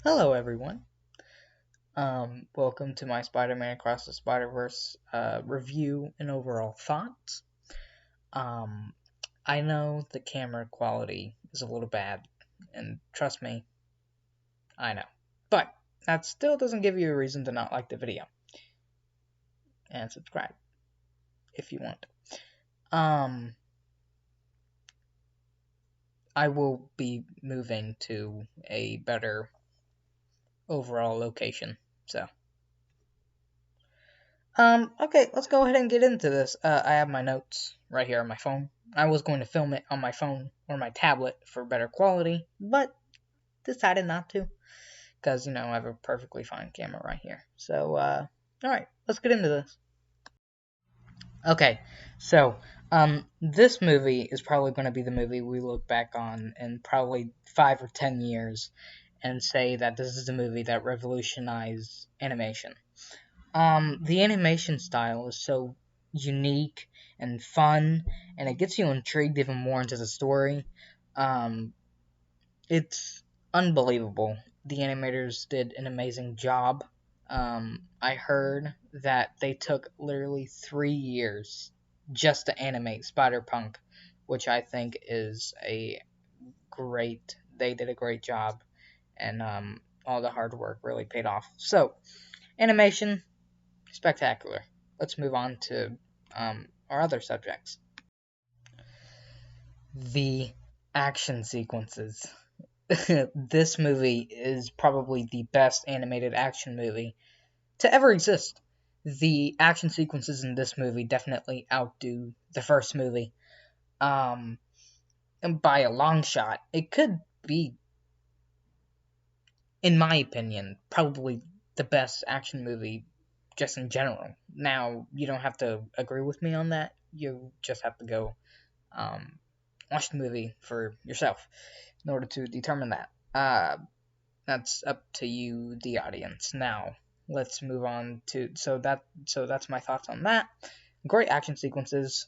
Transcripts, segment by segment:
Hello, everyone. Welcome to my Spider-Man Across the Spider-Verse review and overall thoughts. Um, I know the camera quality is a little bad, and trust me, I know. But that still doesn't give you a reason to not like the video and subscribe if you want. Um, I will be moving to a better overall location, so. Okay, let's go ahead and get into this. I have my notes right here on my phone. I was going to film it on my phone or my tablet for better quality, but decided not to because, I have a perfectly fine camera right here. So, alright, let's get into this. Okay, so, this movie is probably going to be the movie we look back on in probably 5 or 10 years and say that this is the movie that revolutionized animation. The animation style is so unique and fun, and it gets you intrigued even more into the story. Um, it's unbelievable. The animators did an amazing job. I heard that they took literally 3 years just to animate Spider-Punk, which I think is a great. They did a great job, and all the hard work really paid off. So, animation spectacular. Let's move on to our other subjects. The action sequences. This movie is probably the best animated action movie to ever exist. The action sequences in this movie definitely outdo the first movie. Um, and by a long shot. It could be, in my opinion, probably the best action movie just in general. Now, you don't have to agree with me on that. You just have to go um, watch the movie for yourself in order to determine that. That's up to you, the audience. Now, let's move on to that's my thoughts on that. Great action sequences,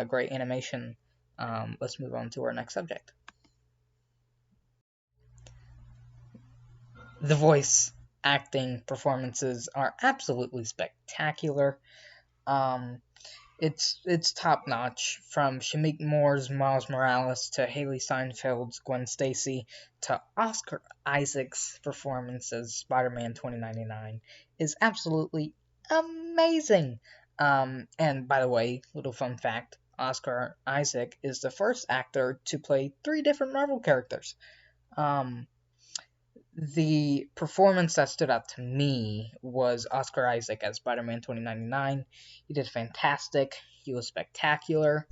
great animation. Let's move on to our next subject. The voice acting performances are absolutely spectacular. Um, it's top notch, from Shamik Moore's Miles Morales to Haley Steinfeld's Gwen Stacy to Oscar Isaac's performance as Spider-Man 2099 is absolutely amazing. And by the way, little fun fact: Oscar Isaac is the first actor to play 3 different Marvel characters. Um, the performance that stood out to me was Oscar Isaac as Spider-Man 2099. He did fantastic. He was spectacular.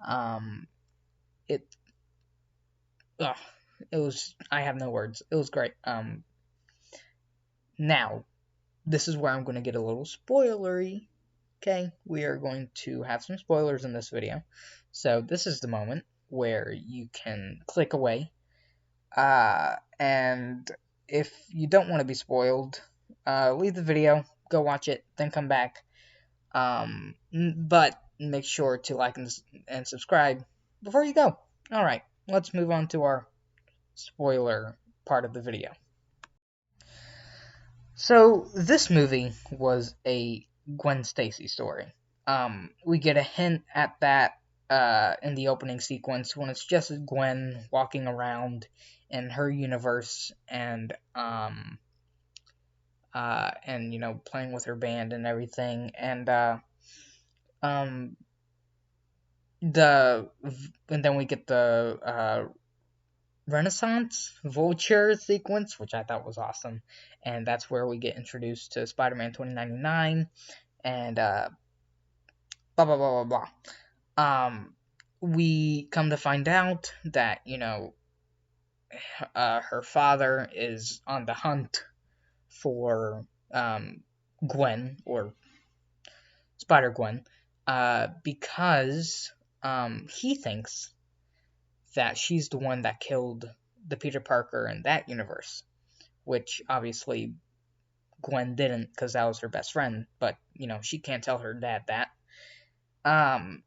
Um, it, ugh, it was. I have no words. It was great. Now this is where I'm going to get a little spoilery. Okay, we are going to have some spoilers in this video, so this is the moment where you can click away. And if you don't want to be spoiled, leave the video, go watch it, then come back. But make sure to like and subscribe before you go. Alright, let's move on to our spoiler part of the video. So, this movie was a Gwen Stacy story. We get a hint at that in the opening sequence when it's just Gwen walking around in her universe and playing with her band and everything, and um the and then we get the Renaissance Vulture sequence, which I thought was awesome, and that's where we get introduced to Spider-Man 2099 and blah blah blah blah blah. We come to find out that her father is on the hunt for Gwen, or Spider Gwen, because he thinks that she's the one that killed the Peter Parker in that universe, which obviously Gwen didn't, because that was her best friend. But she can't tell her dad that. Um,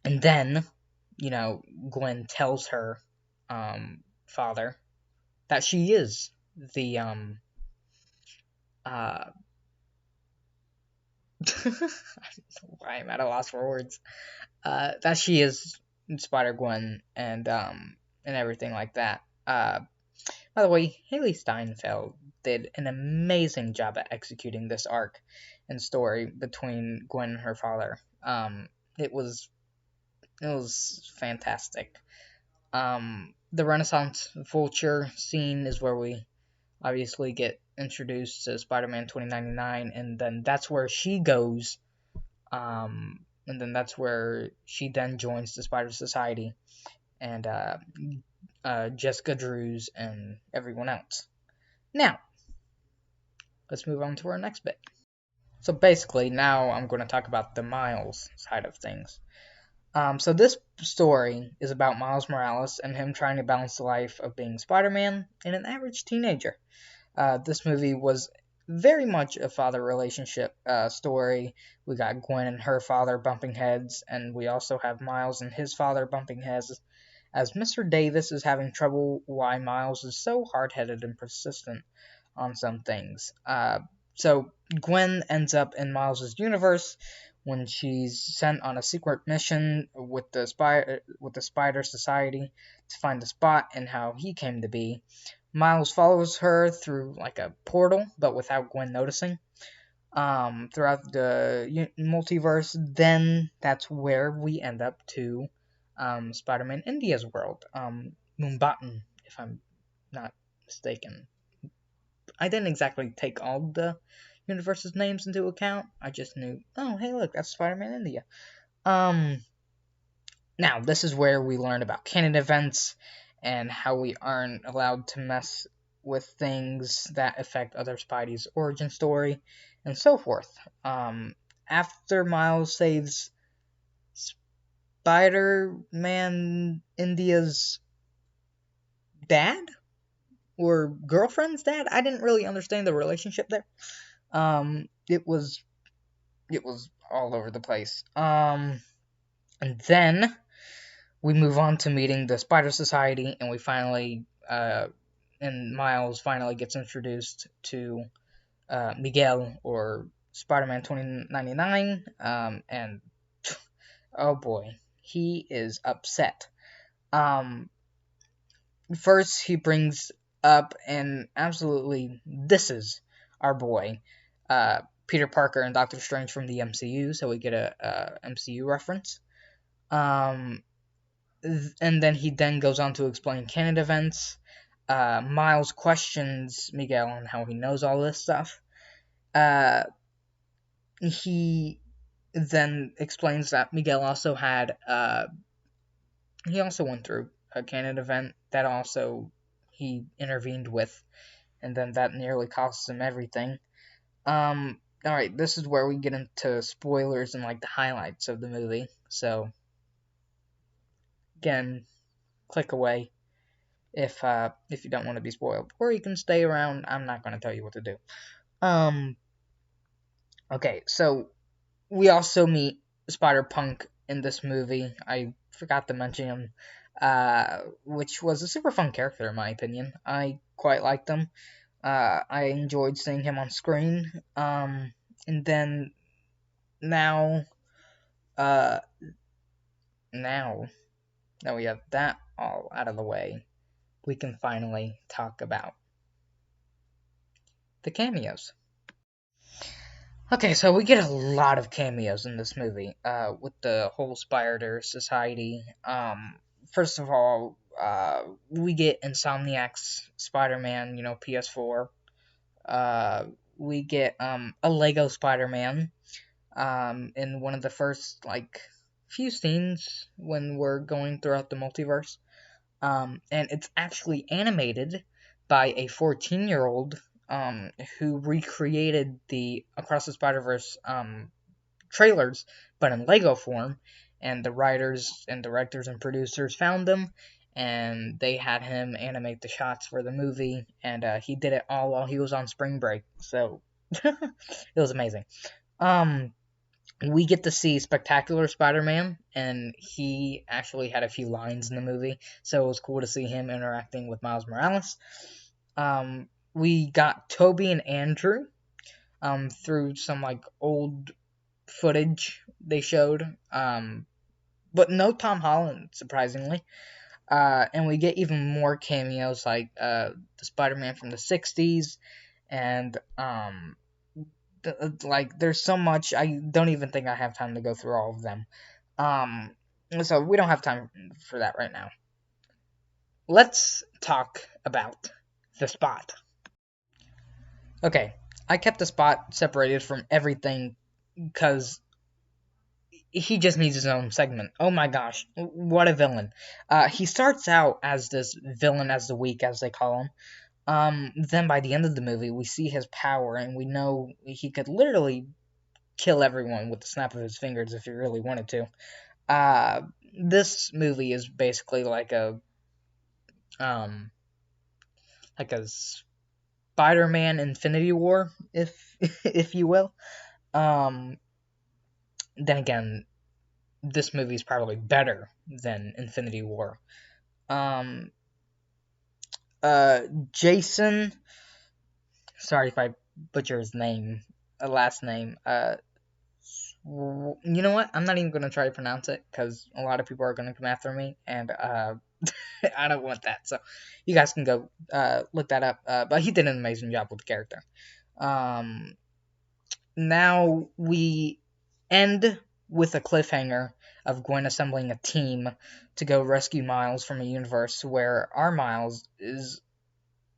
and then Gwen tells her father that she is the uh I'm at a loss for words. That she is Spider-Gwen and everything like that. By the way, Haley Steinfeld did an amazing job at executing this arc and story between Gwen and her father. It was fantastic. The Renaissance Vulture scene is where we obviously get introduced to Spider-Man 2099, and then that's where she goes. And then that's where she then joins the Spider Society and Jessica Drews and everyone else. Now, let's move on to our next bit. So basically, now I'm going to talk about the Miles side of things. So this story is about Miles Morales and him trying to balance the life of being Spider-Man and an average teenager. This movie was very much a father relationship story. We got Gwen and her father bumping heads, and we also have Miles and his father bumping heads, as Mr. Davis is having trouble why Miles is so hard-headed and persistent on some things. So Gwen ends up in Miles' universe when she's sent on a secret mission with the Spider Society to find the Spot and how he came to be. Miles follows her through like a portal, but without Gwen noticing. Throughout the multiverse, then that's where we end up to Spider-Man India's world, Mumbattan, if I'm not mistaken. I didn't exactly take all the universe's names into account. I just knew, oh, hey, look, that's Spider-Man India. Now, this is where we learn about canon events and how we aren't allowed to mess with things that affect other Spidey's origin story, and so forth. After Miles saves Spider-Man India's dad or girlfriend's dad, I didn't really understand the relationship there. It was all over the place. And then we move on to meeting the Spider Society, and we finally, and Miles finally gets introduced to Miguel, or Spider-Man 2099, and oh boy, he is upset. First, he brings up and absolutely disses our boy, Peter Parker and Doctor Strange from the MCU, so we get a MCU reference. And then he then goes on to explain canon events. Miles questions Miguel on how he knows all this stuff. He then explains that Miguel also had he also went through a canon event that also he intervened with, and then that nearly costs him everything. Alright, this is where we get into spoilers and like the highlights of the movie. So again, click away if you don't want to be spoiled, or you can stay around. I'm not going to tell you what to do. Okay, so we also meet Spider-Punk in this movie. I forgot to mention him, which was a super fun character in my opinion. I quite liked him. I enjoyed seeing him on screen. And then now that we have that all out of the way, we can finally talk about the cameos. Okay, so we get a lot of cameos in this movie, with the whole Spider Society. First of all, we get Insomniac's Spider-Man, PS4. We get a Lego Spider-Man in one of the first few scenes when we're going throughout the multiverse. And it's actually animated by a 14-year-old who recreated the Across the Spider-Verse trailers, but in Lego form. And the writers and directors and producers found them, and they had him animate the shots for the movie, and he did it all while he was on spring break. So it was amazing. We get to see Spectacular Spider-Man, and he actually had a few lines in the movie, so it was cool to see him interacting with Miles Morales. we got Toby and Andrew through some like old footage they showed, but no Tom Holland, surprisingly. And we get even more cameos like the Spider-Man from the '60s, and like there's so much. I don't even think I have time to go through all of them. Um, so we don't have time for that right now. Let's talk about the Spot. Okay, I kept the Spot separated from everything because he just needs his own segment. Oh my gosh, what a villain! He starts out as this villain as the week, as they call him. Then by the end of the movie, we see his power, and we know he could literally kill everyone with the snap of his fingers if he really wanted to. This movie is basically um, like a Spider-Man Infinity War, if if you will. Um, then again, this movie is probably better than Infinity War. Um, uh, Jason. Sorry if I butcher his name, last name. You know what? I'm not even gonna try to pronounce it because a lot of people are gonna come after me, and I don't want that. So you guys can go look that up. But he did an amazing job with the character. Um, Now we end with a cliffhanger of Gwen assembling a team to go rescue Miles from a universe where our Miles is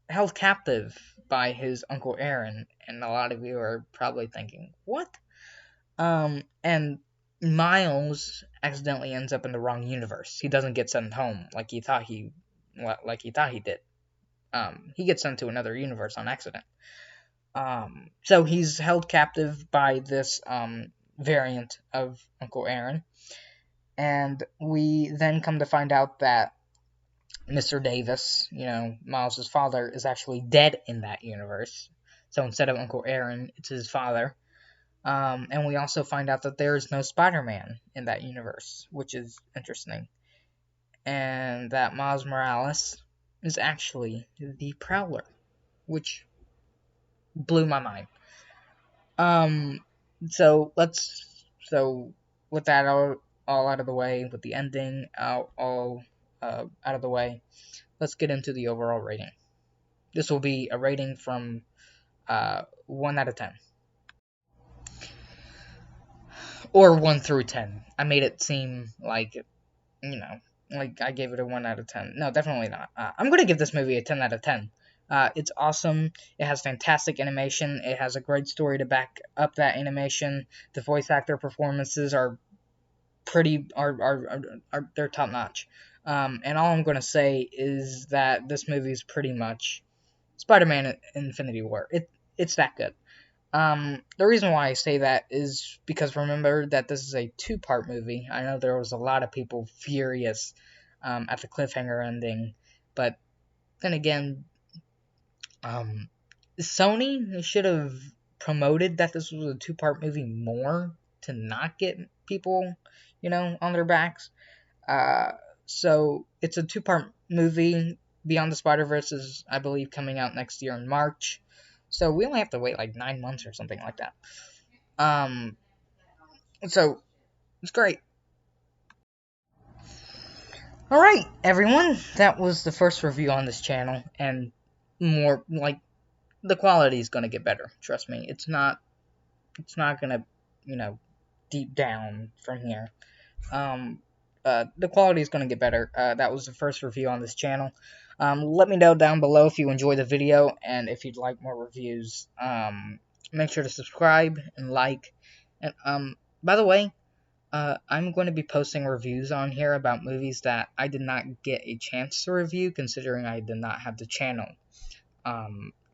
held captive by his Uncle Aaron, and a lot of you are probably thinking, what? And Miles accidentally ends up in the wrong universe. He doesn't get sent home like he thought he did. He gets sent to another universe on accident. So he's held captive by this variant of Uncle Aaron, and we then come to find out that Mr. Davis, Miles' father, is actually dead in that universe. So instead of Uncle Aaron, it's his father. And we also find out that there is no Spider-Man in that universe, which is interesting. And that Miles Morales is actually the Prowler, which blew my mind. Um, so with that all out of the way, with the ending all out of the way, let's get into the overall rating. This will be a rating from 1 out of 10. Or 1 through 10. I made it seem like, like I gave it a 1 out of 10. No, definitely not. I'm going to give this movie a 10 out of 10. It's awesome. It has fantastic animation. It has a great story to back up that animation. The voice actor performances are they're top notch. And all I'm going to say is that this movie is pretty much Spider-Man Infinity War. It's that good. The reason why I say that is because remember that this is a two-part movie. I know there was a lot of people furious at the cliffhanger ending, but then again, Sony should have promoted that this was a two-part movie more to not get people, on their backs. Uh, so it's a two-part movie. Beyond the Spider-Verse is, I believe, coming out next year in March. So we only have to wait like 9 months or something like that. Um, so it's great. All right, everyone, that was the first review on this channel, and more like the quality is gonna get better. Trust me, it's not gonna, deep down from here. The quality is gonna get better. That was the first review on this channel. Let me know down below if you enjoyed the video and if you'd like more reviews. Make sure to subscribe and like. And by the way, I'm going to be posting reviews on here about movies that I did not get a chance to review, considering I did not have the channel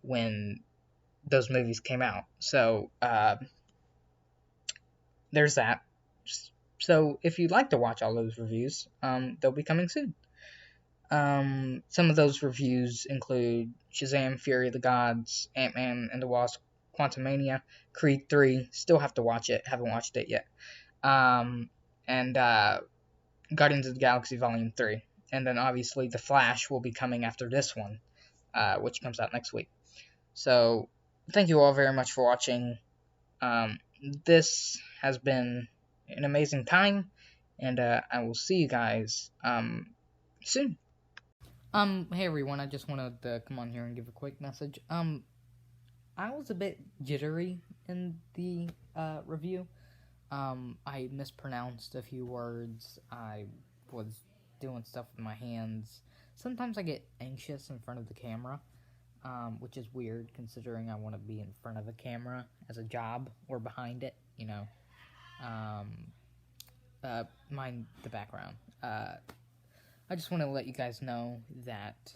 when those movies came out. So there's that. So if you'd like to watch all those reviews, they'll be coming soon. Some of those reviews include Shazam! Fury of the Gods, Ant-Man and the Wasp, Quantumania, Creed 3, still have to watch it, haven't watched it yet, and Guardians of the Galaxy Volume 3. And then obviously The Flash will be coming after this one, which comes out next week. So, thank you all very much for watching. This has been an amazing time, and I will see you guys soon. Hey everyone, I just wanted to come on here and give a quick message. I was a bit jittery in the review. I mispronounced a few words. I was doing stuff with my hands. Sometimes I get anxious in front of the camera, which is weird considering I want to be in front of a camera as a job or behind it, you know. Mind the background. I just want to let you guys know that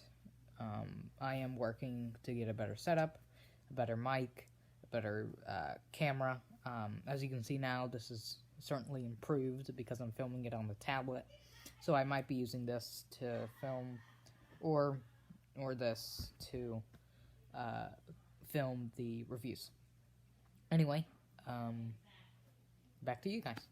I am working to get a better setup, a better mic, a better camera. As you can see now, this is certainly improved because I'm filming it on the tablet. So I might be using this to film, or this to film the reviews. Anyway, back to you guys.